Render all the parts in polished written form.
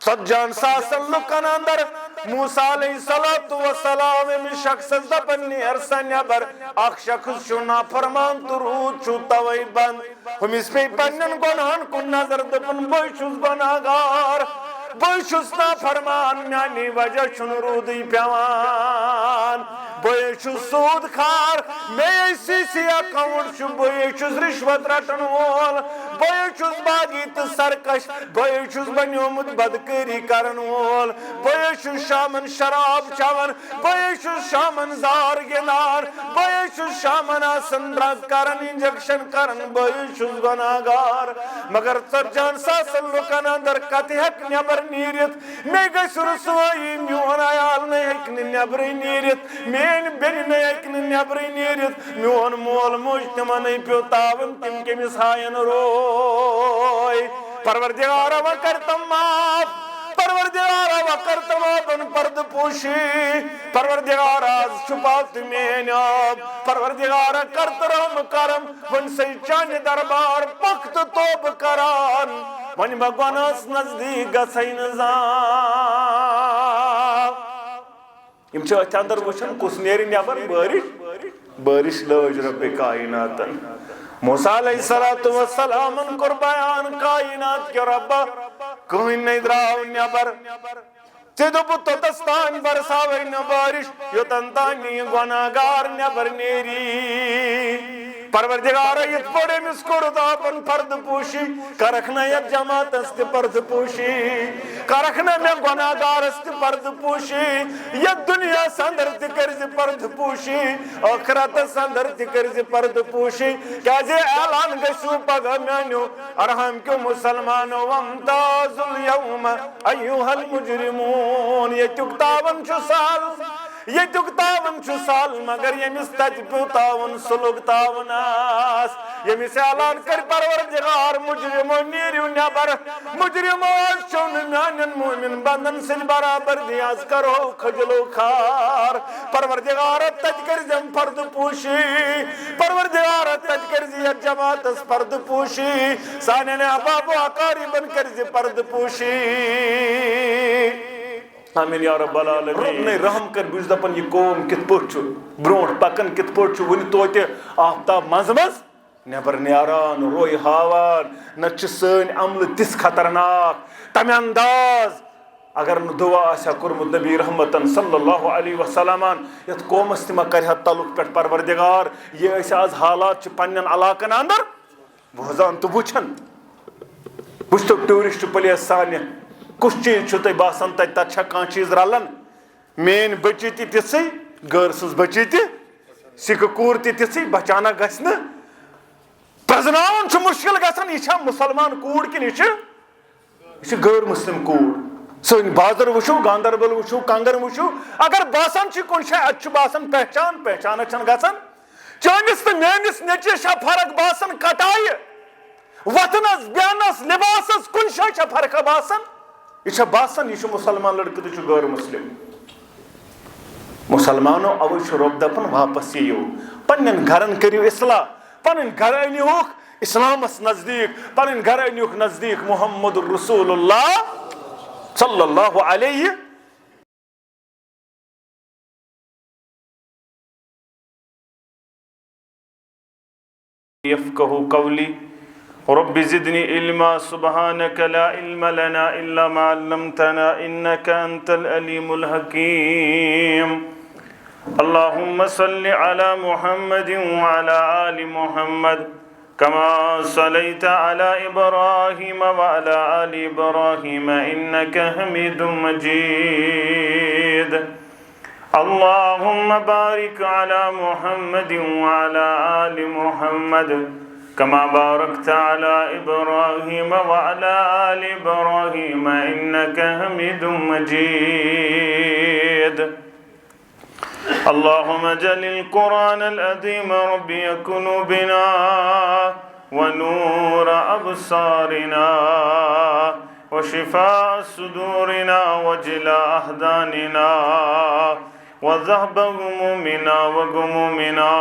سجان ساسن لکن اندر موسیٰ علیہ السلام میں شخص دبن نیرسا نیبر اخ شخص چھو نافرمان تو روح چھو توئی بند ہم اس پہ پنن گناہن کن نظر دبن بوئی چھوز گناہگار بوئی چھوز نافرمان میانی وجہ چھن رودی پیوان بوئی چھوز سود خار میں سی سی اکاؤنٹ چھو بوئی چھوز رشوت رٹن وول بوئی چھوز باغی تو سرکش بوئی چھوز بنیومت بدکری کرن وول بوئی چھوز شامن شراب چون بوئی چھوز شامن زار گنار بوئی چھوز شامن آسن ڈرگ کرن انجیکشن کرن بوئی چھوز گناہگار مگر سرجان ساسن لکن اندر کتی حق نیبر نیریت میں گس رسوائی میون عیال نے حق نیبری نیریت مین بین نے حق نیبری نیریت میون مول موج تمہ نہیں پیو تاون تم کے مسائن روئی پروردگارا وکرتم معاف پروردگارا وکرتم اپن پرد پوشی پروردگارا چھپاو تمہیں نیاب پروردگارا کرت رحم کرم ون سی چانی دربار پخت توب کران ون بگوناس نزدیک گسائی نظام یم چھو اچھا اندر وچھن کس نیری نیبر بارش لوج رب کائناتن موسیٰ علیہ السلام کر بیان کائنات کے رب کوئی نہیں دراؤ نیبر چیدو پتو دستان برساوئی نبارش یوتنتانی گناہگار نیبر نیری پروردگار ایت پڑے مسکر داپن پرد پوشی کرکھنا یک جماعت است پرد پوشی کرکھنا میں گناہگار است پرد پوشی یک دنیا سندر تکرز پرد پوشی آخرت سندر تکرز پرد پوشی کیازے اعلان گشو پگا مینو ارحم کیوں مسلمانو وامتاز اليوم ایوہ المجرمون یہ چکتاون چو سال یہ تاون چھو سال مگر یمس تج پیو تاون سلوک تاون آس یمس اعلان کر پروردگار مجرمو نیریو نیبر مجرمو آج چون میانن مومن بندن سل برابر دیاز کرو خجلو خار پروردگار تج کر زم پرد پوشی پروردگار تج کر زی جماعت اس پرد پوشی سانین احباب و اقاری بن کر زی پرد پوشی آمین یا رب العالمین رب نے رحم کر بوز دپن یہ قوم کت پٹ چھو برونٹ پکن کت پٹ چھو ونی توتہ آفتاب مزمز نیبر نیاران روی ہاوان نچ سن عمل تس خطرناک تمہ انداز اگر نو دعا آسیا کرمت نبی رحمتن صلی اللہ علیہ وسلم یت قومس تمہ کرہ تعلق پہ پروردگار یہ اس آز حالات پنن علاقن اندر بوزان تو وچھن وچھتو ٹورسٹ پلیس سانہ کس چیز چھو تی باسن تی تت چھا کان چیز رلن مین بچی تی تسی غیر سز بچی تی سکھ کور تی تسی بچانا گھسن پرزناون چھو مشکل گھسن یہ چھا مسلمان کور کن یہ غیر مسلم کور سن بازر وشو گاندربل وشو کنگر وشو اگر باسن چھ کن شاہ اچھ باسن پہچان چھن گھسن چانس تو میانس نیچے شاہ فرق باسن کٹائے وطنس بیانس لباسس کن شاہ فرق باسن یہ باسن یہ مسلمان لڑکہ تو غیر مسلم مسلمانوں اوے رب دپن واپس یو پنن گھرن کریو اصلاح پنن گھر انیوک اسلامس نزدیک پنن گھر انیوک نزدیک محمد رسول اللہ صلی اللہ علیہ یفقہوا قولی رب زدني علما سبحانك لا علم لنا إلا ما علمتنا إنك أنت العليم الحكيم اللهم صل على محمد وعلى آل محمد كما صليت على إبراهيم وعلى آل إبراهيم إنك حميد مجيد اللهم بارك على محمد وعلى آل محمد كما باركت على إبراهيم وعلى آل إبراهيم إنك حميد مجيد اللهم اجعل القرآن العظيم ربيع قلوبنا ونور أبصارنا وشفاء صدورنا وجلاء أحزاننا وذهب همومنا وغمومنا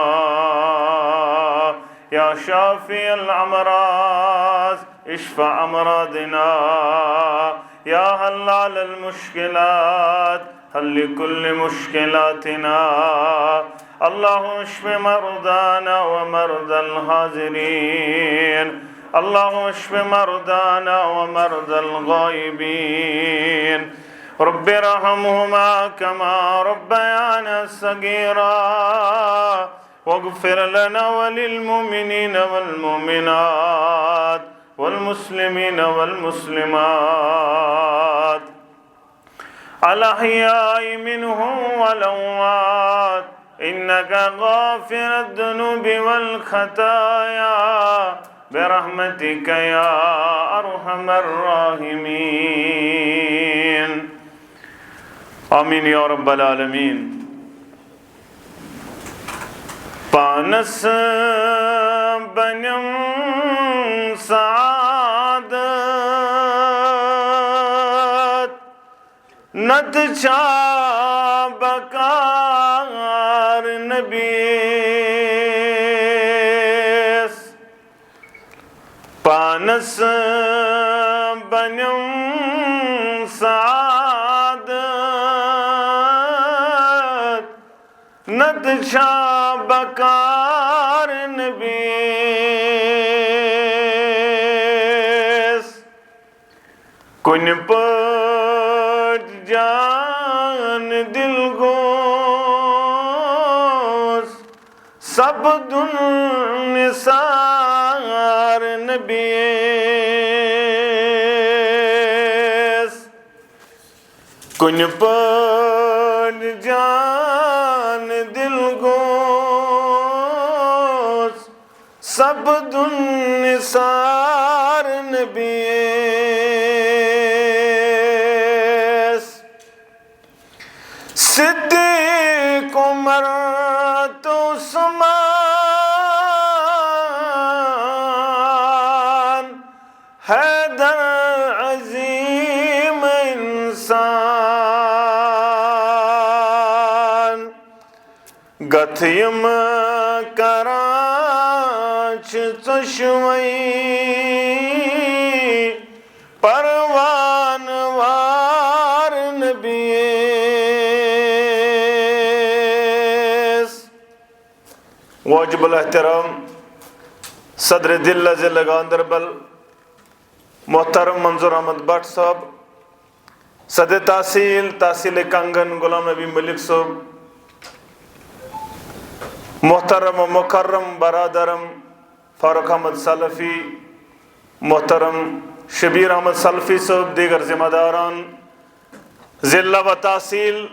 يا شافي الأمراض اشفى أمراضنا يا حلال المشكلات حل كل مشكلاتنا اللهم اشف مرضانا ومرضى الحاضرين اللهم اشف مرضانا ومرضى الغائبين رب ارحمهما كما ربيانا صغيرا واغفر لنا وللمؤمنين والمؤمنات والمسلمين والمسلمات الأحياء منهم والأموات إنك غافر الذنوب والخطايا برحمتك يا أرحم الراحمين آمين يا رب العالمين. پانس بنیم سعادت نت چا بکار نبیس پانس بنیم سعادت نت چا بکار نبیس کن پٹ جان دل گوس سب دن نثار نبیس کن پٹ جان دل گوس سب دن نثار نبیس صدیق عمر تو عثمان حیدر عظیم انسان گتھیم کراچ چشوئی پروان وار نبیس. واجب الاحترام صدر دل ضلع گاندربل محترم منظور احمد بٹ صاحب، صدر تحصیل کنگن غلام نبی ملک صاحب، محترم و مکرم برادرم فاروق احمد سلفی، محترم شبیر احمد سلفی صاحب، دیگر ذمہ داران ضلع و تحصیل،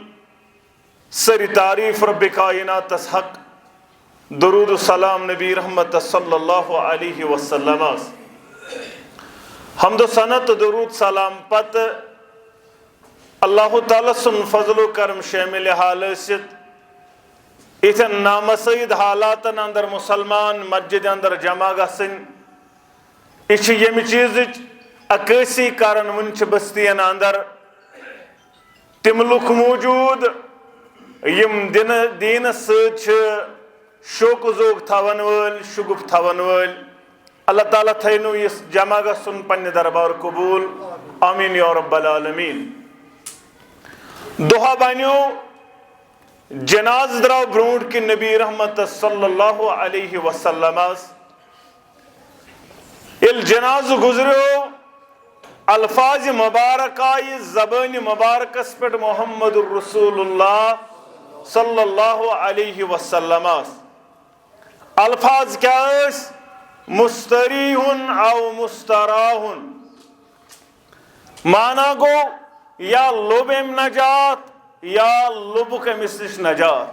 سری تعریف رب کائنات حق، درود و سلام نبی رحمت صلی اللہ علیہ وسلم. حمد و ثناء درود سلام پت اللہ تعالیٰ سن فضل و کرم شامل حال ست اتن نامسید حالاتن اندر مسلمان مسجد اندر جمع گسن یہ یم چیز عکاسی کرن ونچ بستین اندر تم لوک موجود یم دین ست شوق ذوق تھاون ول شگف تھاون ول. اللہ تعالیٰ تھینو اس جمع گسن پنہ دربار قبول آمین یا رب العالمین. دہا بنیو جناز درو برونٹ کی نبی رحمت صلی اللہ علیہ وسلم ال جناز گزریو الفاظ مبارک آئی زبان مبارکس پہ محمد الرسول اللہ صلی اللہ علیہ وسلم. الفاظ کیا اس مستریحن او مستراحن مانا گو یا لبم نجات یا لبک امس نش نجات.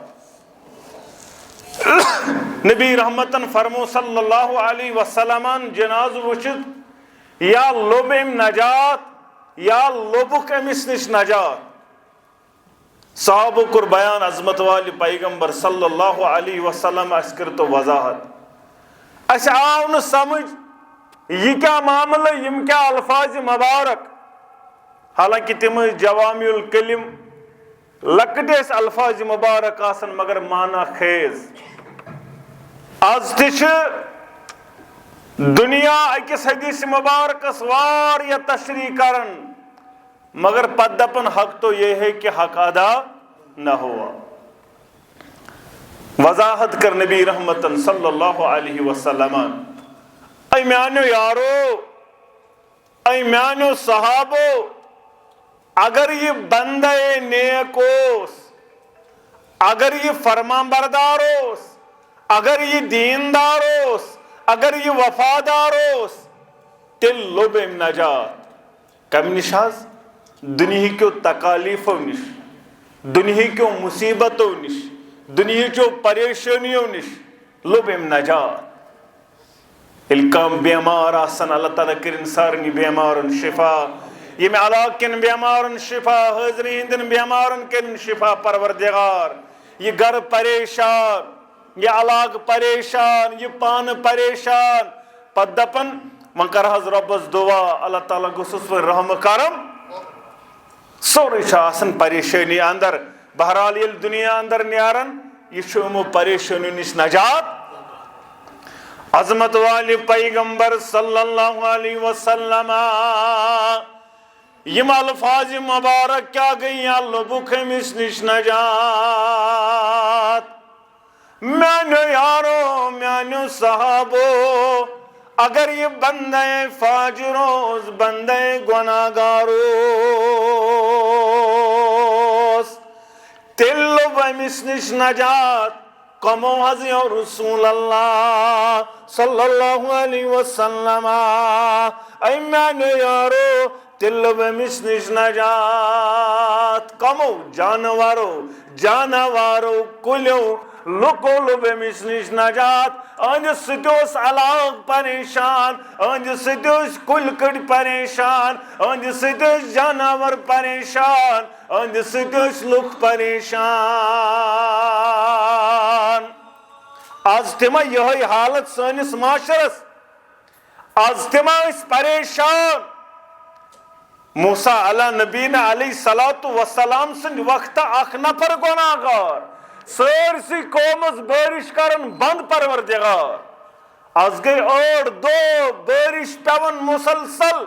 نبی رحمتن فرمو صلی اللہ علیہ وسلم جناز وچت یا لبم نجات یا لبک امس نش نجات. صحابہ کر بیان عظمت والی پیغمبر صلی اللہ علیہ وسلم اس کرتو وضاحت اس آو نہ سمجھ یہ کیا معاملہ یم کیا الفاظ مبارک حالانکہ تم جوامع الکلم لکٹیس الفاظ مبارک آسن مگر معنی خیز. آز تش دنیا اکس حدیث مبارکس وار یا تشریح کرن مگر پتہ دپن حق تو یہ ہے کہ حق ادا نہ ہوا. وضاحت کر نبی رحمتن صلی اللہ علیہ وسلم اے میانو یارو اے میانو صحابو اگر یہ بندہ نیک اوس اگر یہ فرمان بردار اوس اگر یہ دیندار اوس اگر یہ وفادار اوس تیل لوب نجات کم نش حظ دنیا کیو تکالیفو نش دنیا کیو مصیبتو نش دنیا کیو پریشانیو نش لوب نجات الکام بیمار آسن اللہ تعالیٰ کرن سارنی بیمارن شفا یہ علاق کن بیمارن شفا حاضری ہندن بیمارن کن شفا پروردگار یہ گھر پریشان یہ علاق پریشان یہ پان پریشان پت دپن من کر حض ربس دعا اللہ تعالیٰ گسس و رحم کرم سوری آسن پریشانی اندر بہرحال یہ دنیا اندر نیارن یہ شمو پریشانی نش نجات. عظمت والی پیغمبر صلی اللہ علیہ وسلم یم الفاظ مبارک کیا گئی لبک امس نش نجات. میانو یارو میانو صحابو اگر یہ بندہ فاجروز بندہ گناہگاروس تیل لب امس نش نجات کمو حضی رسول اللہ صلی اللہ علیہ وسلم اے میانو یارو تیل بمس نش نجات کمو جانوارو کلیو لکو لبمس نش نجات اہند ستوس علاق پریشان اہند ستوس کل کڑ پریشان اہند ستوس جانور پریشان اہند ستوس لک پریشان. آج تما یہ حالت سانس معاشرس آج تما اس پریشان. موسیٰ علیہ نبینا علیہ الصلوۃ والسلام سن وقت اخ نفر گناہگار سرسی قومس بارش کرن بند پروردگار از گئی اور دو بارش پیون مسلسل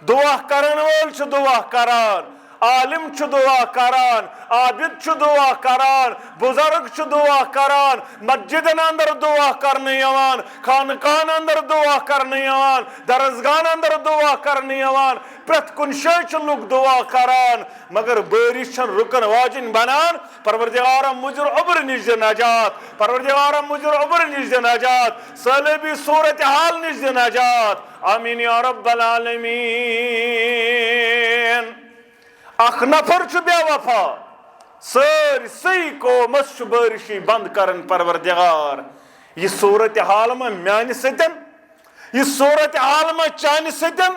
دعا کرن وول چھ دعا کران عالم چھ دعا کران عابد چھ دعا کران بزرگ چھ دعا کران مسجدن اندر دعا کرنے یوان خانقاہن اندر دعا کرنے یوان درسگاہن اندر دعا کرنے یوان پرت کن شے چھ لوگ دعا کران مگر بارش چھن رکن واجن بنان پروردگارا مجر عبر نش دے نجات پروردگارا مجر عبر نش دے نجات سلیبی صورتحال نش دے نجات آمین یا رب العالمین. اخ نفر چھ بے وفا سرسی قومس چھ بارشی بند کرن پروردگار. یہ صورتحال میں میان ستن یہ صورتحال میں چان ستن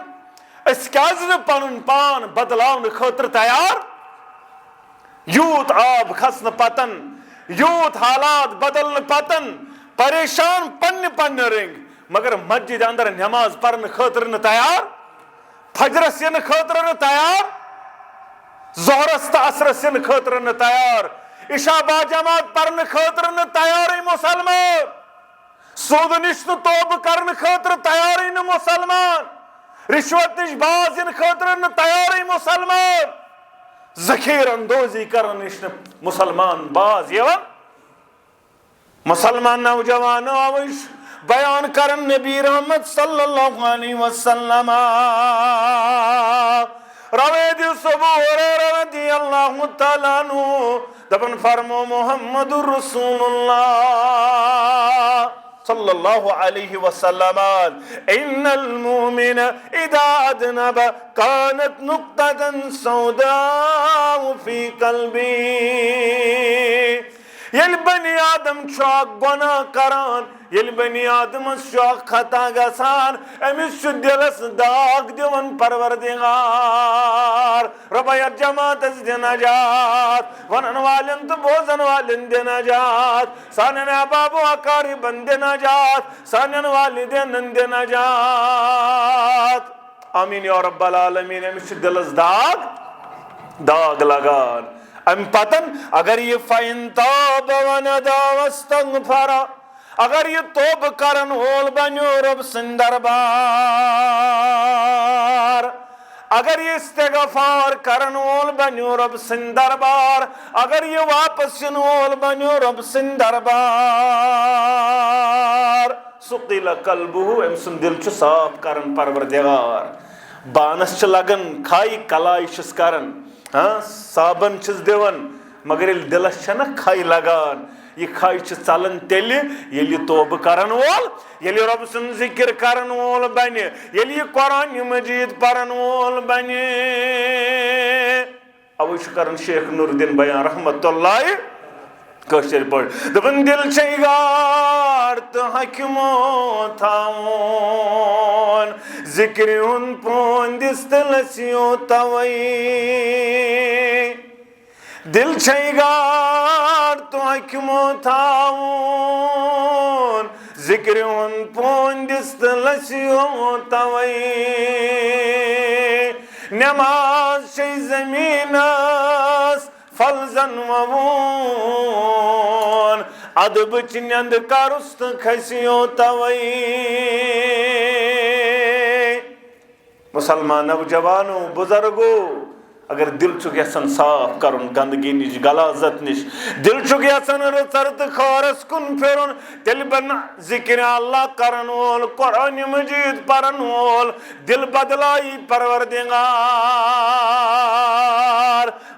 اس کیازن پنن پان بدلاون خاطر تیار یوت آب کھسن پتن یوت حالات بدلن پتن پریشان پن رنگ مگر مسجد اندر نماز پڑھن خاطر نہ تیار فجرس ین خاطر نہ تیار ظہرس تو عصرس ین خاطر نہ تیار عشاء با جماعت پڑھن خاطر نہ تیار مسلمان سود نش توبہ کرن خاطر تیار نہ مسلمان رشوت نش باز ان خاطر نہ تیار مسلمان ذخیر اندوزی کرن نش مسلمان باز یوان. مسلمان نوجوان آوش بیان کرن نبی رحمت صلی اللہ علیہ وسلم روید ابو ہریرہ رضی اللہ تعالیٰ عنہ دبن فرمو محمد رسول اللہ صلی اللہ علیہ وسلم ان المؤمن اذا اذنب كانت نقطة سوداء في قلبی. یل بنی آدم چاک گناہ کران یل بنی آدم چاک خطا گسان امس چھ دلس داغ دیون پروردگار ربیت جماعت از دی نجات ونن والن تو بوزن والن دی نجات سانن احباب و اقاربن دی نجات سانن والدین دی نجات. آمین یا رب العالمین. امس چھ دلس داغ لگان ام پتن اگر یہ فَإِن تَابَ وَنَدَا وَاسْتَغْفَرَ اگر یہ توب کرن ہول بنیو رب سن دربار اگر یہ استغفار کرن وول بنیو رب سن دربار اگر یہ واپس ین وول بنیو رب سن دربار سقیل قلبہ ام سن دل چھ صاف کرن پروردگار بانس چھ لگن کھائی کلائی چھس کرن صابن چھس دیون مگر یل دلس چھ نا کھائی لگان یہ کھائی چھ ژلن تیلی یل یہ توبہ کرن وول یل رب سن ذکر کرن وول بنی یل یہ قرآن مجید پرن وول بنی اوے چھ کرن شیخ نور الدین بیان رحمت اللہ کشر پڑ دپن دل چھ گار تو حکمو تھاون ذکر ہن پوندس تلسیو توئی دل چھ گار تو حکمو تھاون ذکر ہن پوندس تلسیو توئی نماز چھ زمینس فلزن وون ادب چنند کرست کھسیو توئی مسلمان نوجوانو بزرگو اگر دل چھ یژھان صاف کرن گندگی نش غلاظت نش دل چھ یژھان رژرت خارس کن پھرن تیل بن ذکر اللہ کرن وول قرآن مجید پرن وول دل بدلائی پروردگار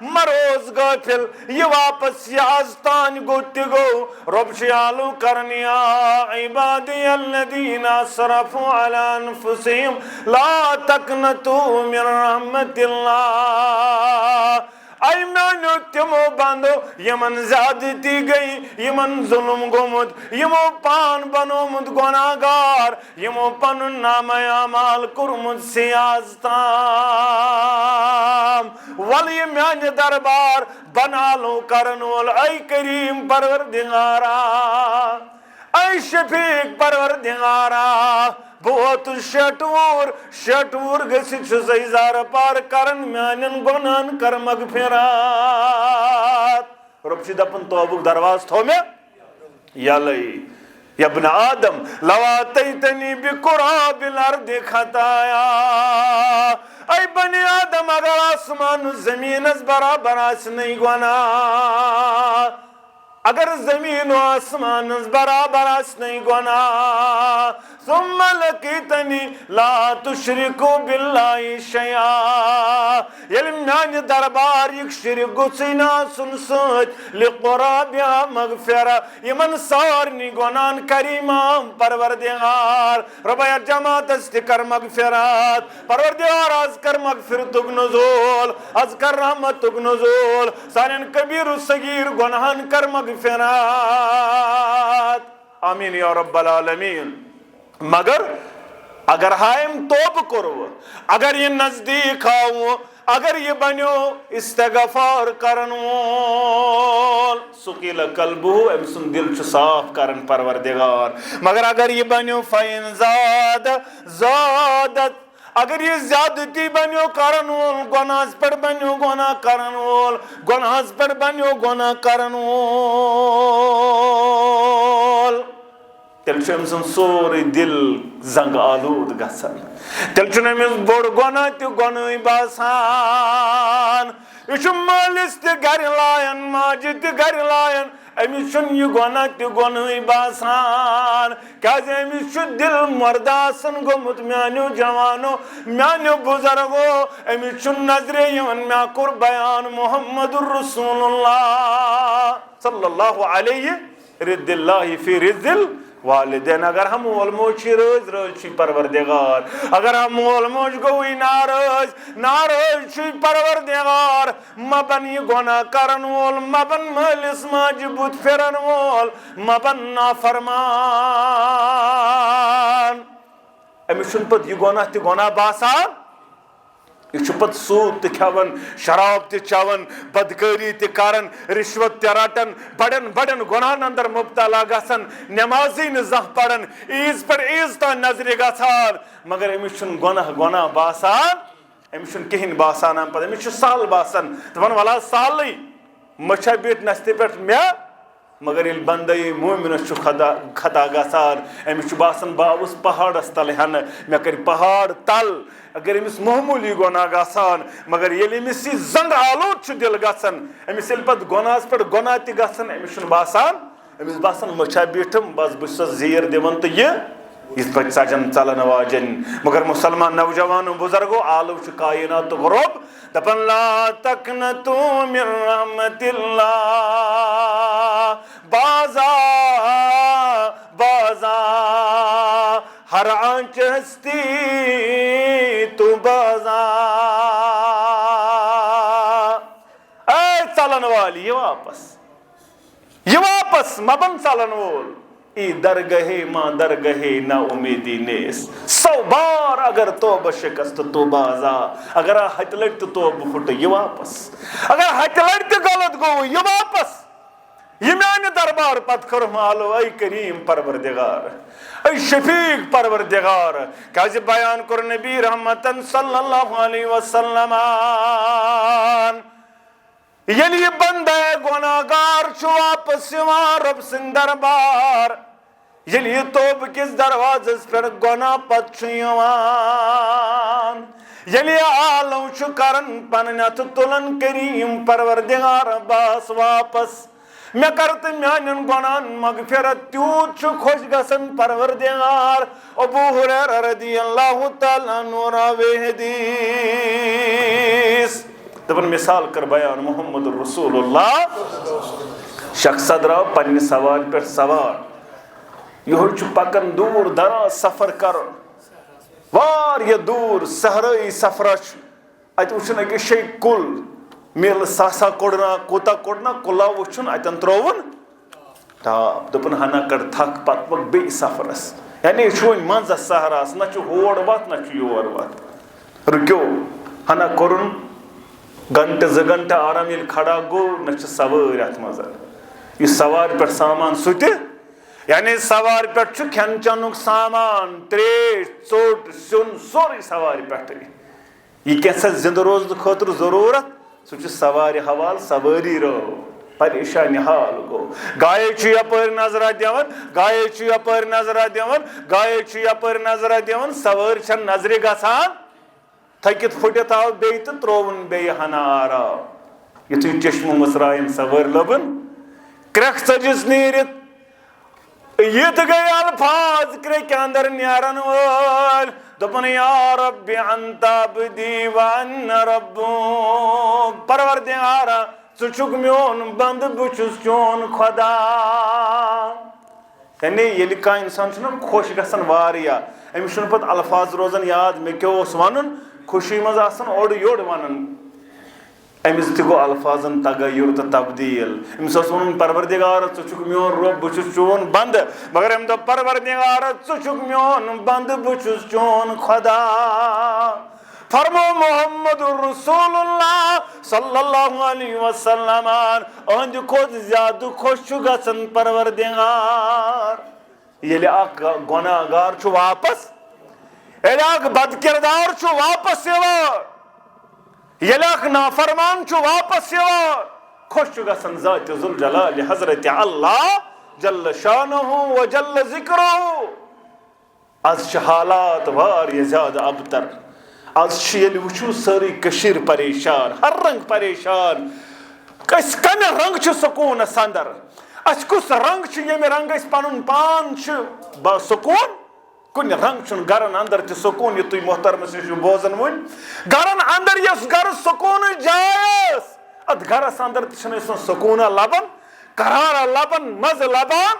مروز غافل یہ واپس یہ آستان گو تگو رب شیالو کرنی یا عبادی الذین اسرفوا علی انفسهم لا تقنطوا من رحمت اللہ اے میانو تمو بندو یمن زیادتی گئی یمن ظلم گومت یمو پان بنومت گناہگار یمو پنن نام اعمال کورمت سیاستام ولی میان دربار بنالو کرن وول اے کریم پروردگارا اے شفیق پروردگارا بہت شٹور گسیت چھس زار پار کرن میانن گناہن کر مغفرات رب چھ دپن توبک درواز تھو میں یلئی یا ابن آدم لو آتیتنی بقراب الارض خطایا اے بنی آدم اگر آسمان زمین از برابر آس نہیں گناہ اگر زمین و آسمان برابر اس نہیں گناہ ثم لقیتنی لا تشرکو باللہ شیئا یل میان دربار یک شرک گسینا سنسوت لقرابیا مغفرہ یمن سارنی گناہن کریمام پروردگار ربا جماعت استکر مغفرات پروردگار از کر مغفرتک نزول از کر رحمتک نزول سارن کبیر و صغیر گناہن کر مغفرات آمین یا رب العالمین مگر اگر ہائم توب کرو اگر یہ نزدیک آؤ اگر یہ بنیو استغفار کرن وول سقیل قلبہ ام سن دل چھ صاف کرن پروردگار مگر اگر یہ بنیو فین زادت اگر یہ زیادتی بنیو کرن وول گناہس پر بنیو گناہ کرن وول گناہس پر بنیو گناہ کرن وول تیل چھ امسن سوری دل زنگ آلود گسن تیل چھ امس بوڑ گناہ تہ گناہی باسان یہ چھ مالس تہ گر لائن ماجہ تہ گر لائن امس چھ یہ گناہ تہ گناہی باسان کیازِ امس چھ دل مرداسن گومت میانو جوانو میانو بزرگو امس چھ نظر یون میا کور بیان محمد رسول اللہ صلی اللہ علیہ رد اللہ فی رزل والدین اگر ہم مول موج روز چھی پروردگار اگر ہم مول موج گوئی ناراض چھی پروردگار مبن یہ گناہ کرن وول مبن مالس ماجہ بت پھرن وول مبن نافرمان امس چھن پت یہ گناہ تہ گناہ باسان یہ پت سود تہ کھیون شراب تہ چون بدکاری تہ کرن رشوت تہ رٹن بڑن بڑن گناہن اندر مبتلا گژھن نمازی نہ زانہہ پڑن عیز پر عیز تان نظرِ گژھان مگر امس چھن گناہ باسان امس چھن کہین باسان امس چھ سہل باسان دپان ولا سہلٕے مچھا بیٹھ نستہِ پٮ۪ٹھ مےٚ مگر یل بندے مومنس خطا گژھان امس باسان باوس پہاڑس تل ہن مے کر پہاڑ تل اگر امس معمولی گناہ گژھان مگر یل امس یہ زنگ آلود دل گژھان امس یل پتہ گناہس پہ گناہ تہ گژھان امس باسان امس باسان مچھا بیٹھم بس بس زیر دِوان تو یہ اس پہ سجن ژلن واجن مگر مسلمان نوجوانوں بزرگوں عالم کائنات رب دپن لا تقنطوا من رحمت اللہ بازا بازا ہر آنچ ہستی تو بازا اے ژلن والی یہ واپس مبن ژلن وول ای درگہے ماں درگہے نا امیدی نیس 100 بار اگر توبہ شکست تو بازا اگر ہتھ لٹ توبہ پھٹ یہ واپس اگر ہتھ لٹ غلط گو یہ واپس یہ میانہ دربار پت کر مالو اے کریم پروردگار اے شفیق پروردگار کیازِ بیان کر نبی رحمتن صلی اللہ علیہ وسلم یلی یہ بندہ گناہگار چھو واپس یوان رب سن دربار یلی یہ توب کس دروازس پر گناہ پت چھو یوان یلی عالم چھو کرن پننت تلن کریم پروردگار باس واپس میں کرت میانن گناہن مغفرت تیوت چھو خوش گسن پروردگار ابو ہریرہ رضی اللہ تعالیٰ عنہ راوی حدیث دپن مثال کر بیان محمد رسول اللہ شخص درو پنہ سوار پہ سوار یہ پکن دور دراز سفر کر واریہ دور صحرائی سفر ات وچن اکس شے کل میل ساسا کوڑنا کوتا کوڑنا کلا وچن اتن ترون ٹاپ دپن ہنا کڑ تھک پت پک بی سفرس یعنی چون منز صحراس نہ چھ ہور وات نہ چھ یور وات رکیو ہنا کرن گھنٹہ 2 گھنٹہ آرام یل کھڑا گو نہ چھ سوار ات مز یہ سوار پہ سامان سُتہ یعنی سوار پہ کھین چنک سامان تریش ژوٹ سیون سوری سوار پہ یہ کیسا زندہ روزن خاطر ضرورت سہ سوار حوال سواری رو پریشانی حال گو گائے چھ یپر نظرہ دیون گائے چھ یپر نظرہ دیون گائے چھ یپر نظرہ دیون سوار چھ نظر گژھان تھکت پھٹت آو بیٚیہِ تہٕ تروون بیٚیہِ ہنا آرام یتھُے چشمہ مسرائن سوار لبن کرٛیکھ ژٔجِس نیٖرِتھ یہ گئی الفاظ کرٛیکہِ اندر نیرن وٲلۍ دپن یا رب انت عبدی وانا ربک پروردگارا ژٕ چھُکھ میون بند بہٕ چھُس چون خدا یعنی ییٚلہِ کانٛہہ انسان چھُنہ خۄش گژھان واریاہ أمِس چھُنہٕ پتہٕ الفاظ روزان یاد مےٚ کیٛاہ اوس وَنُن خوشی منٛز آسان اورٕ یورٕ وَنان أمِس تہِ گوٚو الفاظن تغیر تہٕ تبدیل أمِس اوس وَنُن پروردگارا ژٕ چھُکھ میون رۄب بہٕ چھُس چون بند مگر أمۍ دوٚپ پروردگارا ژٕ چھُکھ میون بند بہٕ چھُس چون خدا فرمو محمد رسول اللہ صلی اللہ علیہ وسلم اہندِ کھۄتہٕ زیادٕ خۄش چھُ گژھان پروردگار ییٚلہِ اکھ گۄناہ گار چھُ واپس ییٚلہِ اکھ بد کردار چھُ واپس یِوان ییٚلہِ اکھ نافرمان چھُ واپس یِوان خۄش چھُ گژھان ذاتِ ذوالجلال حضرت اللہ جل شانہ و جل ذکرہ آز چھِ حالات واریاہ زیادٕ ابتر آز چھِ ییٚلہِ وٕچھو سٲرٕے کٔشیٖر پریشان ہر رنگ پریشان أسۍ کمہِ رنٛگہٕ چھِ سکوٗنس اندر اَسہِ کُس رنٛگ چھُ ییٚمہِ رنٛگہٕ أسۍ پنُن پان چھِ باسکوٗن کُنہِ رنٛگ چھُنہٕ گرن اندر تہِ سکوٗن یہِ تُہۍ محترمس نِش چھِو بوزان وٕنۍ گرن اندر یۄس گرٕ سکوٗنٕچ جاے ٲس اتھ گرس اندر تہِ چھِنہٕ أسۍ سکوٗنا لبان قرارا لبان مزٕ لبان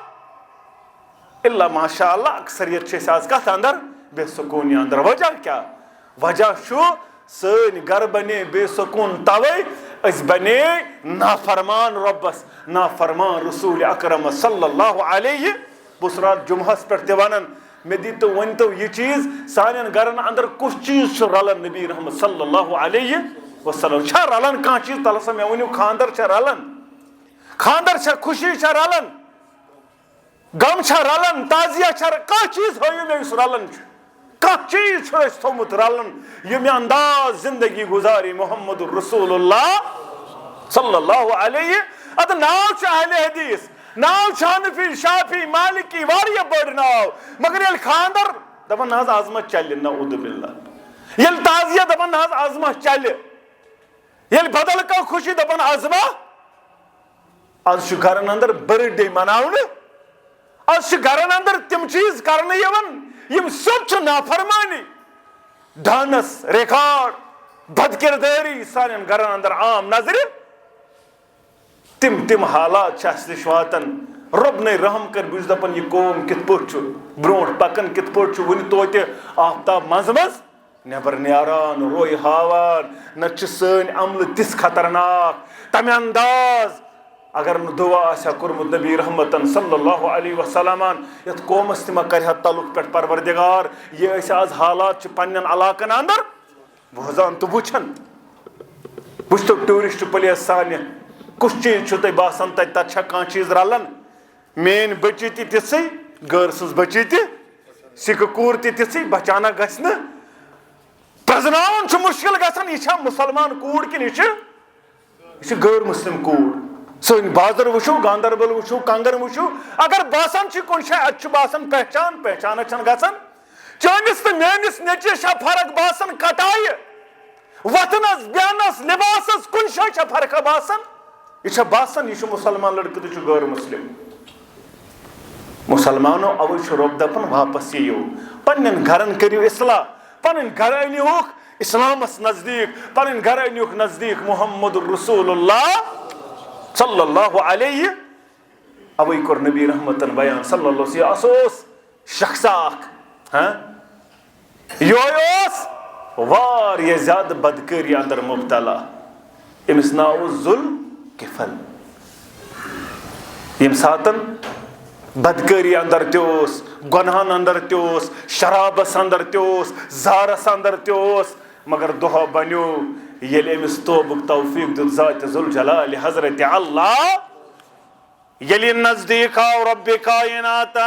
الا ماشاء اللہ اکثریت چھِ أسۍ آز کتھ اندر بے سکوٗنی اندر وجہ کیٛاہ وجہ چھُ سٲنۍ گرٕ بنے بے سکوٗن توے أسۍ بنے نافرمان رۄبس نافرمان رسول اکرم صلی اللہ علیہ بہٕ اوسُس راتھ جمعہس پٮ۪ٹھ تہِ ونان مےٚ دِتو ؤنۍتو یہِ چیٖز سانٮ۪ن گرن اندر کُس چیٖز چھُ رلان نبی رحمت صلی اللہ علیہ وسلم چھا رلان کانٛہہ چیٖز تلہٕ سا مےٚ ؤنِو خانٛدر چھا رلان خانٛدر چھا خوشی چھا رلان غم چھا رلان تعزیہ چھا کانٛہہ چیٖز ہٲیِو مےٚ یُس رلان چھُ کانٛہہ چیٖز چھُ اَسہِ تھوٚمُت رلان ییٚمہِ انداز زندگی گُزارِ محمد رسول اللہ صلی اللہ علیہ ادٕ ناو چھُ اہلِ حدیث ناو حنفی شافی مالکی واریاہ بڑ ناو مگر یل خاندر دپان نہ عظمت چلہِ نعوذ باللہ یل تعزیہ دپان نہ عظمت چلہِ یل بدل کا خوشی دپان عظمہ آز گھرن اندر برتھ ڈے مناونے آز گھرن اندر تم چیز کرنے یوان یم سب چھ نافرمانی ڈانس ریکارڈ بد کرداری سانین گھرن اندر عام نظر تم حالات اس نش واتن رب نے رحم کر بس دپان یہ قوم کت پہ برونٹ پکن کت پہ ون توتہ آفتاب مز مز نبر نیران روی ہاوان نہ سن عمل تس خطرناک تمہ انداز اگر نہ دعا آسیا کورمت نبی رحمتن صلی اللہ علیہ وسلم یت قومس تہ کرہ تعلق پہ پروردگار یہ آز حالات پنن علاقن اندر بوزان تو وچھن وچھتو ٹورسٹ پلیس سانہ کس چیز تہ باسان تت کان چیز رلان مین بچی تہ تھی غیر سز بچی تہ سکھ کور تہ تھی بچانا گھس نا پرزناون مشکل گژھان یہ مسلمان کوڑ کن یہ غیر مسلم کوڑ سن بازر وچھو گاندربل وچھو کنگر وچھو اگر باسان کن جائے ات باسان پہچان گژھان چانس تو میانس نیچوس فرق باسان کٹائے وتنس بیہنس لباسس کن جائے فرق باسان یہ باسان یہ مسلمان لڑکہ تو غیر مسلم مسلمانوں اوے رب دپان واپس یو پنن گھرن کریو اصلاح پنن گھر انیوک اسلامس نزدیک پنن گھر انیوک نزدیک محمد رسول اللہ صلی اللہ علیہ اوے کور نبی رحمتن بیان صلی اللہ علیہ وسلم شخص اخ یہ واریاہ زیادہ بدکاری اندر مبتلا امس ناو ذل کفل یم ساتن بدکاری اندر تیوس گناہن اندر تیوس شرابس اندر تیوس زارس اندر تیوس مگر دہا بنیو یل امس توبک توفیق دت ذات ذوالجلال حضرت اللہ یل نزدیک آو رب کائنات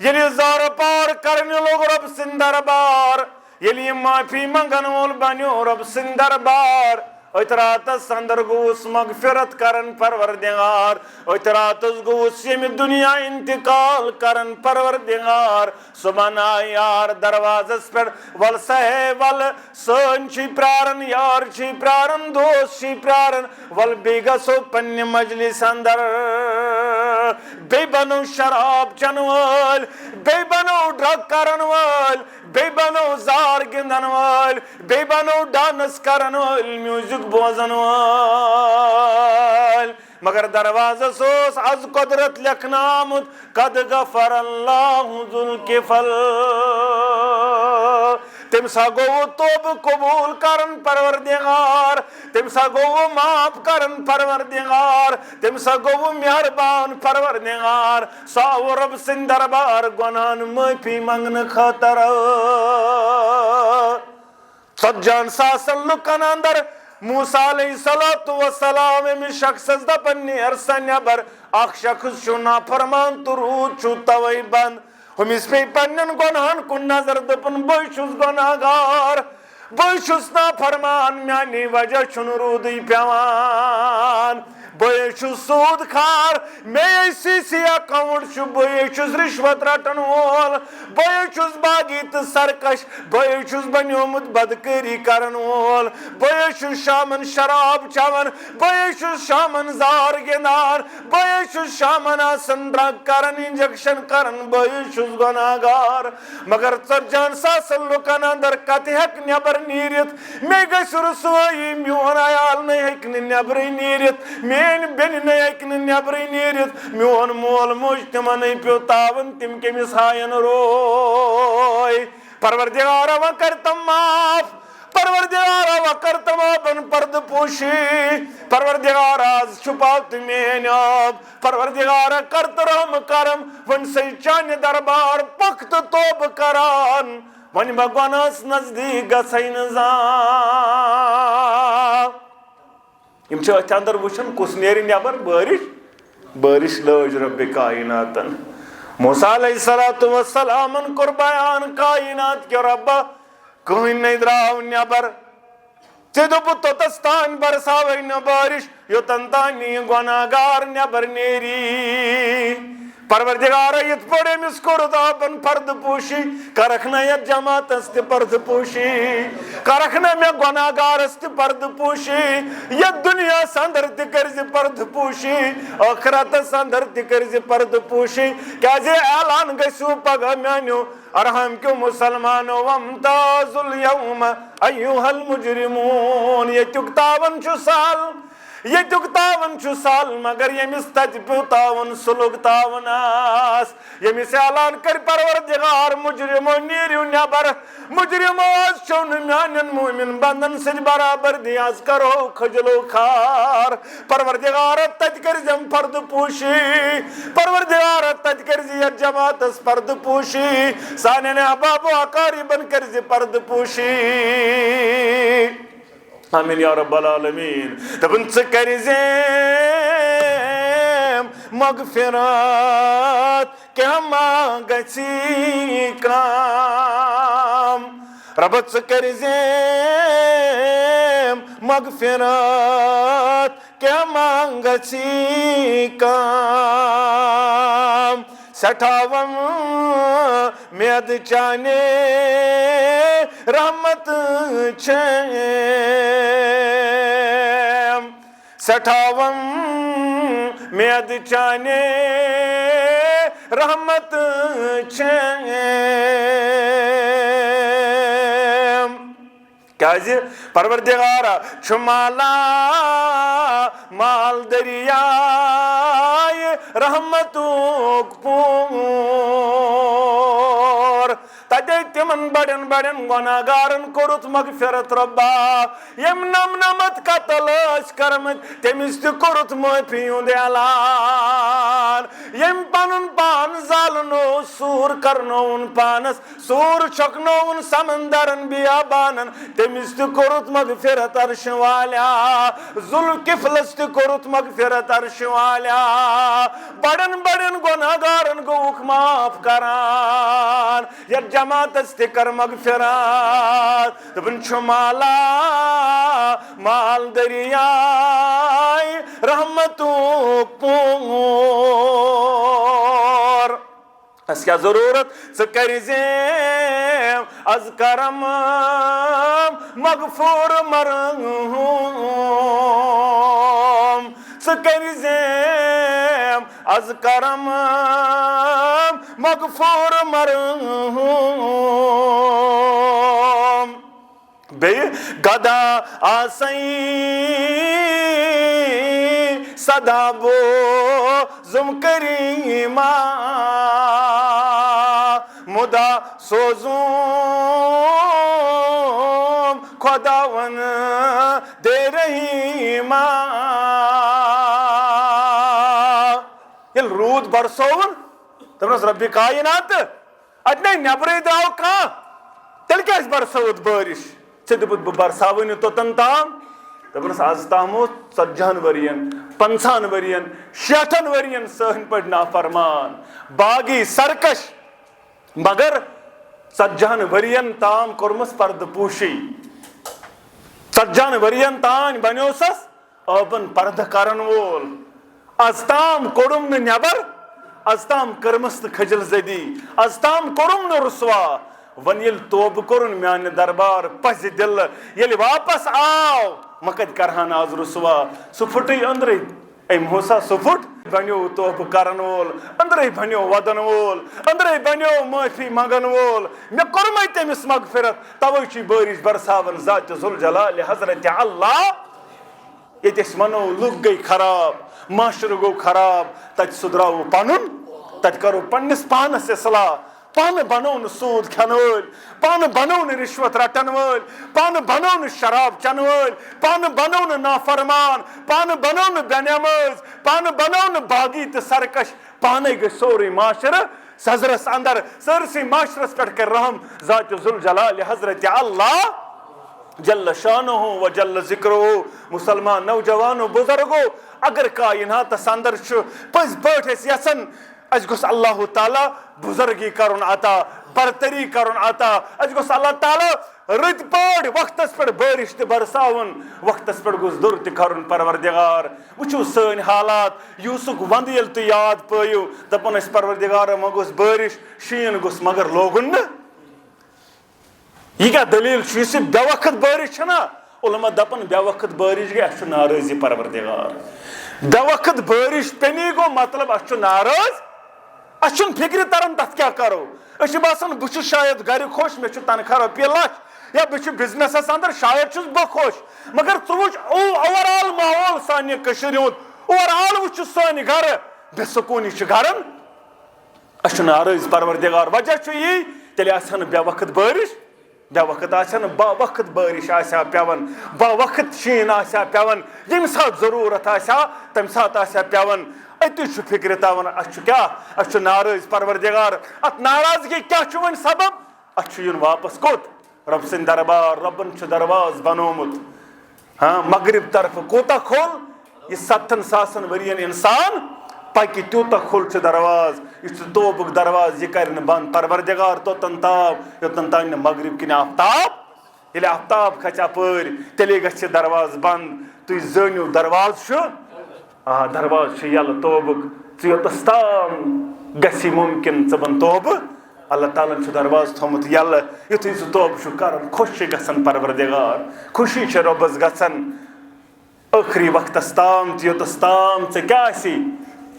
یل زار پار کرنے لوگ رب سن دربار یل معافی منگن وول بنیو رب سن دربار اتراتس اندر گوس مغفرت کرن پروردگار اتراتس گوس یم دنیا انتقال کرن پروردگار صبح یار دروازس پر ول سہ ول سن چھ پرارن یار چھ پرارن دوست چھ پرارن ول بی گسو پنہ مجلس اندر بی بنو شراب چن وول بی بنو ڈرگ کرن وول بی بنو زار گندن وول بی بنو ڈانس کرن وول میوزک بوزن وول مگر دروازہ سوس از قدرت لکھنا آمد قد غفر اللہ ذوالکفل تم سا گو توب قبول کرن پروردگار تم سا گو معاف کرن پروردگار تم سا گو مہربان پروردگار ساو رب سن دربار گناہن معافی منگن خاطر سجان ساسن لکن اندر موسیٰ علیہ السلام میں شخص دپن نیرسا نبر اخ شخص چھو نافرمان تو روح چھو توئی بند ہمس پہ پنن گناہن کن نظر دپن بے چھس گناہگار بے چھس نافرمان میانی وجہ چھن رودی پیوان بے چھس سود خار میں سی سی اکاؤنٹ چھو بے چھس رشوت رٹن وول بے چھس باغی تو سرکش بے چھس بنیومت بدکاری کرن وول بے چھس شامن شراب چون بے چھس شامن زار گندان بے چھس شامن آسن ڈرگ کرن انجیکشن کرن بے چھس گناہگار مگر ژتجہن ساسن لکن اندر کتہ ہیک نبر نیرت میں گژھِ رسوائی میون عیال نہ ہیکہِ نبر نیرت میٲنۍ بیٚنہِ نہ ہیکہِ نبر نیرت میون مول موج تمن پیو تاون تم کمس ہاین روے پروردگارا وۄنۍ کر تم معاف پروردگارا وۄنۍ کر تم آبن پرد پوشی پروردگارا چھپاو تہٕ میٲنۍ آب پروردگارا کر تہٕ رحم کرم وۄنۍ سے چانہِ دربار پک تہٕ توبہٕ کران وۄنۍ ما گۄناہس نزدیٖک گژھے نہٕ زانٛہہ یم چھ اتھ اندر وچھن کس نیرِ نبر بارش لٲج رب کائناتن موسیٰ علیہ السلام کور بیان کائنات کہ رب کہین نہیں دراو نبر دوٚپُت توٚتَس تانۍ برساوَے نہٕ بارش یوٚتَن تانی گۄناہگار نٮ۪بر نیری پروردگارا یِتھ پٲٹھۍ أمِس کوٚرُتھ آبن پردٕ پوٗشی کرکھ نہ یتھ جماعتس تہِ پردٕ پوٗشی کرکھ نہ مےٚ گۄناہگارس تہِ پردٕ پوٗشی یتھ دُنیاہس انٛدر تہِ کٔرزِ پردٕ پوٗشی ٲخرتس انٛدر تہِ کٔرزِ پردٕ پوٗشی کیازِ اعلان گژھِو پگاہ میانیو ارحم کیو مُسلمانو وامتاز الیوم ایُہا المجرمون ییٚتیُک تاوَن چھُ سہل ییٚتیُک تاوَن چھُ سہل مگر ییٚمِس تَتہِ پیوٚو تاوُن سُہ لوٚگ تاوُنَس ییٚمِس اعلان کَرِ پروردگار مُجرِمو نیٖرِو نٮ۪بر مُجرِمو آز چھو نہٕ میانٮ۪ن موٗمِن بنٛدن سۭتۍ برابردی آز کرو کھٔجلو کھار پروردگارا تَتہِ کٔرزٮ۪م پردٕ پوٗشی پروردگارا تَتہِ کٔرزِ یتھ جماعتس پردٕ پوٗشی سانٮ۪ن احبابو اقاریٖبن کٔرزِ پردٕ پوٗشی آمیٖن یا رب العالمیٖن دَپُن ژٕ کٔرزٮ۪م مغفرت کیٛاہ ما گژھی کم ربا ژٕ کٔرزٮ۪م مغفرت کیٛاہ ما گژھی کم سٮ۪ٹھاہ میدٕ چانے رحمت چھم سٮ۪ٹھاہ میدٕ چانے رحمت چھم کیازِ پروردگارا چھُ مالا مال دریایہِ رحمتُک پوٗر تَتے تِمن بڑٮ۪ن بڑٮ۪ن گۄناہگارن کوٚرُتھ مغفرت رۄبا یِم نمنمت قتل ٲسۍ کٔرمٕتۍ تٔمِس تہِ کوٚرُتھ معٲفی ہُنٛد اعلان ییٚمۍ پنُن پان زالنوو سوٗر کرنووُن پانس سوٗر چھۄکنووُن سمندرن بیابانن تٔمِس تہِ کوٚرُتھ مغفرت عرشہٕ والیٰ ذوالکفلس تہِ کوٚرُتھ مغفرت عرشہٕ والیٰ بڑٮ۪ن بڑٮ۪ن گۄناہگارن گوٚوُکھ معاف کران یتھ جماعتس تہِ کر مغفرت دَپُن چھُ مالا مال دریایہِ رحمتُک پوٗر اَسہِ کیٛاہ ضروٗرت ژٕ کٔرزٮ۪م از کرم مغفوٗر مرحوٗم ژٕ کٔرزٮ۪م از کرم مغفوٗر مرحوٗم بیٚیہِ گدا آسَے سدا بوزُم کریٖما مُدا سوزُم خۄداوَن دے رحیٖما ییٚلہِ روٗد برسووُن دَپنَس رۄبِ کاینات اَتہِ نے نٮ۪برٕے درٛاو کانٛہہ تیٚلہِ کیٛازِ برسٲوٕتھ بٲرِش ژےٚ دوٚپُتھ بہٕ برساوٕے نہٕ توٚتَن تام دوٚپنَس آز تام اوس 40 ؤرِین 50 ؤرِین 60 ؤرِین سٲنۍ پٲٹھۍ نافرمان باغی سرکش مگر 40 ؤرِین تام کوٚرمَس پردٕ پوٗشی 40 ؤرِین تانۍ بنیوسَس ٲبن پردٕ کرن وول از تام کوٚڑُم نہٕ نٮ۪بر از تام کٔرمٕژ نہٕ کھٔجل زدی از تام کوٚرُم نہٕ رُسوا وۄنۍ ییٚلہِ توبہٕ کوٚرُن میانہِ دربار پزِ دِلہٕ ییٚلہِ واپس آو مہ کتہِ کرہان آز رُسوا سُہ پھُٹٕے أنٛدرٕے أمۍ ہوسا سُہ پھُٹ بنیو توبہٕ کرن وول أنٛدرٕے بنیو ودن وول أنٛدرٕے بنیو معٲفی منگن وول مےٚ کوٚرمَے تٔمِس مغفرت توے چھُے بٲرِش برساون ذاتِ ذوالجلالِ حضرتِ اللہ ییٚتہِ أسۍ وَنو لُکھ گٔے خراب معاشرٕ گوٚو خراب تَتہِ سُدراوو پنُن تَتہِ کرو پننِس پانس اصلاح پانہٕ بنو نہٕ سوٗد کھٮ۪نہٕ وٲلۍ پانہٕ بنو نہٕ رِشوت رٹن وٲلۍ پانہٕ بنو نہٕ شراب چٮ۪نہٕ وٲلۍ پانہٕ بنو نہٕ نافرمان پانہٕ بنو نہٕ بے نٮ۪مٲز پانہٕ بنو نہٕ باغی تہٕ سرکش پانے گژھِ سورُے معاشرٕ سزرس اندر سٲرسٕے معاشرس پٮ۪ٹھ کرِ رحم ذاتِ ذوالجلالِ حضرتِ اللہ جل شانہو و جل ذکرہو مسلمان نوجوانو بزرگو اگر کائناتس اندر چھُ پٔزۍ پٲٹھۍ أسۍ یژھان اَسہِ گوٚژھ اللہ تعالیٰ بُزرگی کرُن عطا برتری کرن عطا اس گوس اللہ تعالیٰ رت پٲٹھۍ وقتس پٮ۪ٹھ بٲرِش تہِ برساوُن وقتس پٮ۪ٹھ گوٚژھ دوٚر تہِ کرُن پروردگار وٕچھِو سٲنۍ حالات یوٗسُک ونٛدٕ ییٚلہِ تُہۍ یاد پٲیِو دپان ٲسۍ پروردگارا وۄنۍ گوٚژھ بٲرِش شیٖن گوٚژھ مگر لوگُن نہٕ یہ کیا دلیل چھُ یُس یہِ بے وقت بٲرِش چھنا علما دپان بے وقت بٲرِش گٔے اَسہِ چھُ ناراضی پروردگار بے وقت بٲرِش پینی گوٚو مطلب اَسہِ چھُ ناراض اَسہِ چھُنہٕ فِکرِ تران تتھ کیٛاہ کرو أسۍ چھِ باسان بہٕ چھُس شاید گرِ خۄش مےٚ چھُ تنخواہ رۄپیہِ لچھ یا بہٕ چھُس بِزنسس اندر شاید چھُس بہٕ خۄش مگر ژٕ وٕچھ اوور آل ماحول سانہِ کٔشیٖرِ ہُنٛد اوور آل وٕچھِ سٲنۍ گرٕ بے سکوٗنی چھِ گرن أسۍ چھِ ناراض پروردگار وجہ چھُ یی تیٚلہِ آسہِ ہا نہٕ بے وقت بٲرِش بے وقت آسہِ ہا نہٕ با وقت بٲرِش آسہِ ہا پیٚوان با وقت شیٖن آسہِ ہا پیٚوان ییٚمہِ ساتہٕ ضروٗرت آسہِ ہا تمہِ ساتہٕ آسہِ ہا پیٚوان أتی چھُ فِکرِ تاوان اَسہِ چھُ کیٛاہ اَسہِ چھُ ناراض پروردگار اَتھ ناراضگی کیٛاہ چھُ وۄنۍ سبب اَسہِ چھُ یُن واپس کوٚت رۄب سٕنٛدِ دربار رۄبن چھُ درواز بنومُت مغرب طرفہٕ کوٗتاہ کھوٚل یہِ 70,000 ؤرین اِنسان پکہِ تیوٗتاہ کھوٚل چھُ درواز یہِ چھُ توبُک درواز یہِ کرِ نہٕ بنٛد پروردگار توٚتن تاو یوٚتن تانۍ نہٕ مغرب کِنۍ آفتاب ییٚلہِ آفتاب کھژِ اپٲرۍ تیٚلے گژھِ یہِ درواز بنٛد تُہۍ زٲنِو درواز چھُ درواز چھُ یلہٕ توبُک ژٕ یوٚتس تام گژھی مُمکِن ژٕ بن توبہٕ اللہ تعالیٰ ہن چھُ درواز تھوٚمُت یلہٕ یُتھُے ژٕ توبہٕ چھُکھ کران خۄش چھِ گژھان پروردگار خوشی چھِ رۄبس گژھان ٲخری وقتس تام تہِ یوٚتس تام ژےٚ کیٛاہ آسی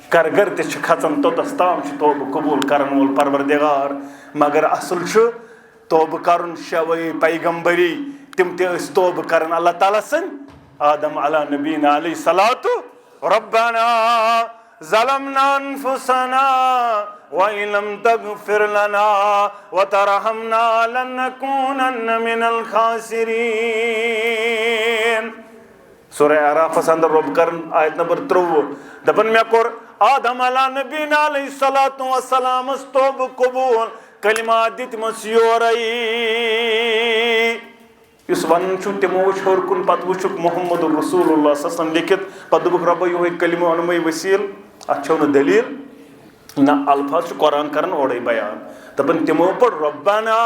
کرگر تہِ چھِ کھژان توٚتس تام چھُ توبہٕ قبوٗل کرن وول پروردگار مگر اصل چھُ توبہٕ کرُن شیوے پیغمبری تِم تہِ ٲسۍ توبہٕ کران اللہ تعالیٰ سٕنٛدۍ آدم علیٰ نبیٖنا علیہ صلاتُ ربنا ظلمنا انفسنا وإن لم تغفر لنا وترحمنا لنكونن من الخاسرين سورہ اعراف اندر رب کرن آیت نمبر 23 دپن مےٚ کوٚر آدم علیٰ نبیٖنا علیہ صلاتُ وسلامس توبہٕ قبوٗل کلمات دِتمَس یورے یُس ونان چھُ تِمو وٕچھ ہیوٚر کُن پتہٕ وٕچھُکھ محمد رسول اللہ صلی اللہ علیہ وسلم لیکھِتھ پتہٕ دوٚپُکھ رۄبا یِہوے کلمہٕ اوٚنمَے ؤسیٖل اتھ چھو نہٕ دٔلیٖل نہ الفاظ چھُ قرآن کران اورے بیان دپان تِمو پوٚر ربنا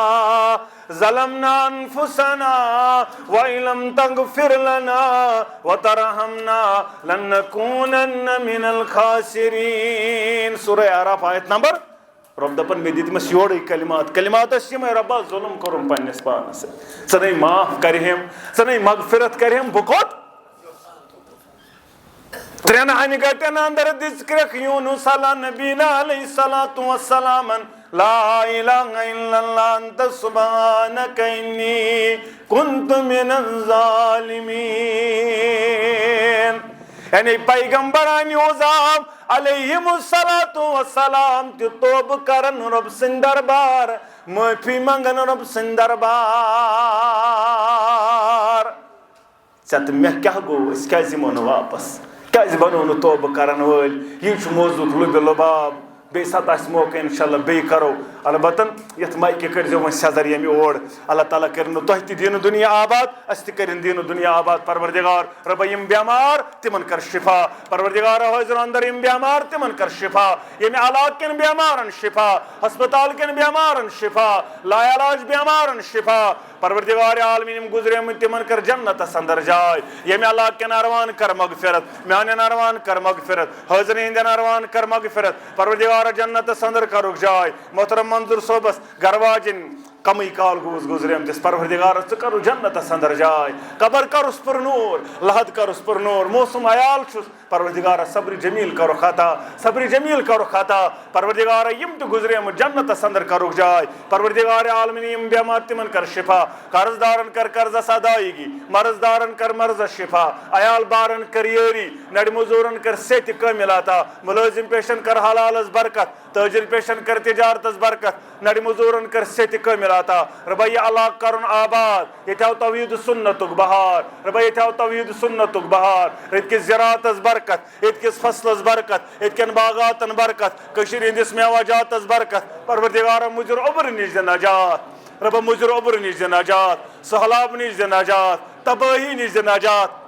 ظلمنا انفسنا وإن لم تغفر لنا وترحمنا لنكونن من الخاسرين سورہ اعراف آیت نمبر رب دپان مےٚ دِتمَس یورے کلمات کلمات ٲسۍ یِمے رۄبا ظُلم کوٚرُم پننِس پانس سۭتۍ ژٕ نے معاف کرِہم ژٕ نے مغفرت کرِہم بہٕ کوٚت 3 ہنہِ گٹٮ۪ن اندر دِژکرکھ یوٗنُس علیٰ نبیٖنا علیہ صلاتُ وسلامن لا الہ الا اللہ انت سبحانک انی کنت من الظالمین یعنی پیغمبرانہِ عظام علیہم الصلاۃ والسلام تہِ توبہٕ کرن رۄب سٕنٛدِ دربار معٲفی منگن رۄب سٕنٛدِ دربار ژےٚ تہٕ مےٚ کیٛاہ گوٚو أسۍ کیٛازِ یِمو نہٕ واپس کیٛازِ بنو نہٕ توبہٕ کرن وٲلۍ یہِ چھُ موضوٗعُک لُبہِ لُباب بیٚیہِ ساتہٕ آسہِ موقعہٕ اِنشاء اللہ بیٚیہِ کرو البتہ یتھ مایکہِ کٔرۍزیو وۄنۍ سیٚزر ییٚمہِ اور اللہ تعالیٰ کٔرِنہٕ تۄہہِ تہِ دیٖنہٕ دُنیا آباد اَسہِ تہِ کٔرِنۍ دیٖنہٕ دُنیا آباد پروردگار رۄبا یِم بٮ۪مار تِمن کر شِفا پروردگارا حٲضِر اندر یِم بٮ۪مار تِمن کر شِفا ییٚمہِ علاقہٕ کٮ۪ن بٮ۪مارن شِفا ہسپتال کٮ۪ن بٮ۪مارن شِفا لا علاج بٮ۪مارن شِفا پروردگار عالمیٖن یِم گُزریمٕتۍ تِمن کر جنتس اندر جاے ییٚمہِ علاقہٕ کٮ۪ن اروان کر مغفرت میانٮ۪ن اروان کر مغفرت حٲضِر ہٕنٛدٮ۪ن اروان کر مغفرت پروردگارا جنتس اندر کرُکھ جاے محترم منظور صٲبس گرٕ واجِنۍ کمٕے کال گوٚوُس گُزریمتِس پروردگارا ژٕ کرُکھ جنتس اندر جاے قبر کرُس پُرنوٗر لحد کرُس پُرنوٗر موسم عیال چھُس پروردگارا صبرِ جمیٖل کرُکھ عطا صبرِ جمیٖل کرُکھ عطا پروردگارا یِم تہِ گُزریمٕتۍ جنتس اندر کرُکھ جاے پروردگار عالمیٖن یِم بٮ۪مار تِمن کر شِفا قرض دارن کر قرضس ادایگی مرض دارن کر مرضس شِفا عیال بارن کر یٲری نرِ موٚزوٗرن کر سیٚتہِ کٲمِل عطا مُلٲزِم پیشن کر حلالس برکت تٲجِر پیشن کر تجارتس برکت نرِ موٚزوٗرن کر سیٚتہِ کٲمِل عطا رۄبا یہِ علاقہٕ کرُن آباد ییٚتہِ آو توحیٖد سُنتُک بہار رۄبا ییٚتہِ آو توحیٖد سُنتُک بہار ییٚتہِ کِس زِراعتس برکت ییٚتہِ کِس فصلس برکت ییٚتہِ کٮ۪ن باغاتن برکت کٔشیٖرِ ہٕنٛدِس میوہ جاتس برکت پروردگارا مُضِر اوٚبرٕ نِش دِ نجات رۄبا مُضِر اوٚبرٕ نِش دِ نجات سہلاب نِش دِ نجات تبٲہی نِش دِ نجات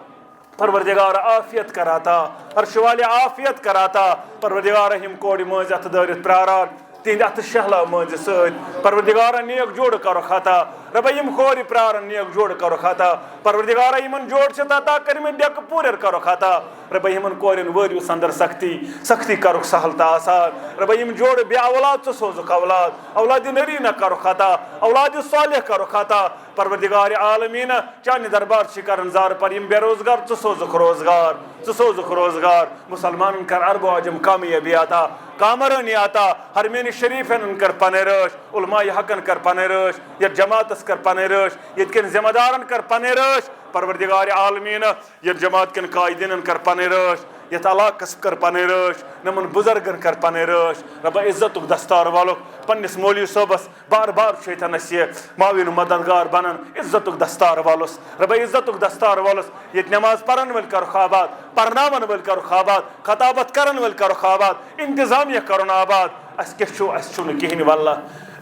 پروردگارا عافیت کر عطا عرشِ والہِ عافیت کر عطا پروردگارا یِم کورِ مٲنٛزۍ اَتھٕ دٲرِتھ پیاران تہند ات شہلا مانز ست پروردگارا نیک جوڑ کرو عطا رب یم کور پرارن نیک جوڑ کرو عطا پروردگارا یمن جوڑ چھ عطا کرم ڈیک پورر کرو عطا رب یمن کورن وریس اندر سختی کرو سہل تا آسان رب یم جوڑ بے اولاد سوزک اولاد نرینہ کرو عطا اولاد صالح کرو عطا پروردگار عالمین چانہ دربار چھ کرن زار پر یم بے روزگار سوزک روزگار مسلمان کر ارب و عجم کامیابی عطا کامرانی عطا حرمین شریفن کر پنہ رش علماء حقن کر پنہ رش یت جماعتس کر پنہ رش یت کن ذمہ دارن کر پنہ رش پروردگار عالمین یت جماعت کن قائدین کر پنہ رش یت علاقس کر پنہ رش نمن بزرگن کر پنہ رش رب عزت دستار والک پنس مولوی صوبس بار بار شیطانس یہ معاون مددگار بنن عزت دستار والس رب عزت دستار والس یت نماز پرن ول کر آباد پرناون ول کر آباد خطابت کرن ول کر آباد انتظامیہ کرن آباد اس کہین واللہ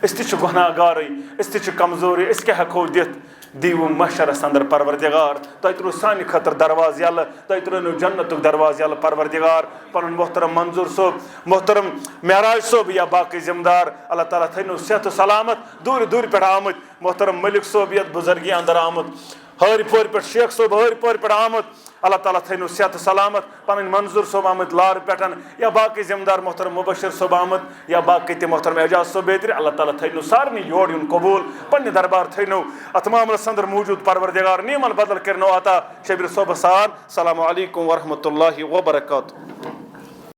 اس تہ گناہ گارے اس تہ کمزوری اس کیا ہیکو دت دیو محشرس اندر پروردگار تہ ترو سانہ خاطر درواز یل تہ ترو جنت درواز یل پروردگار پن محترم منظور صوب محترم معراج صوب یا باقی ذمہ دار اللہ تعالیٰ تھنو صحت و سلامت دور دور پہ آمت محترم ملک صوب یت بزرگی اندر آمت ہری پور پہ شیخ صوب ہری پور پہ آمت اللہ تعالیٰ تھنو صحت سلامت پن منظور صوب آمت لار پہ یا باقی ذمہ دار محترم مبشر صوب آمت یا باقی تہ محترم اعجاز صوب بیتر اللہ تعالیٰ تھنو سارنی یور یون قبول پنہ دربار تھنو ات معاملس اندر موجود پروردگار نیمن بدل کرنو عطا شبیر صوب سان السلام علیکم ورحمۃ اللہ وبرکاتہ.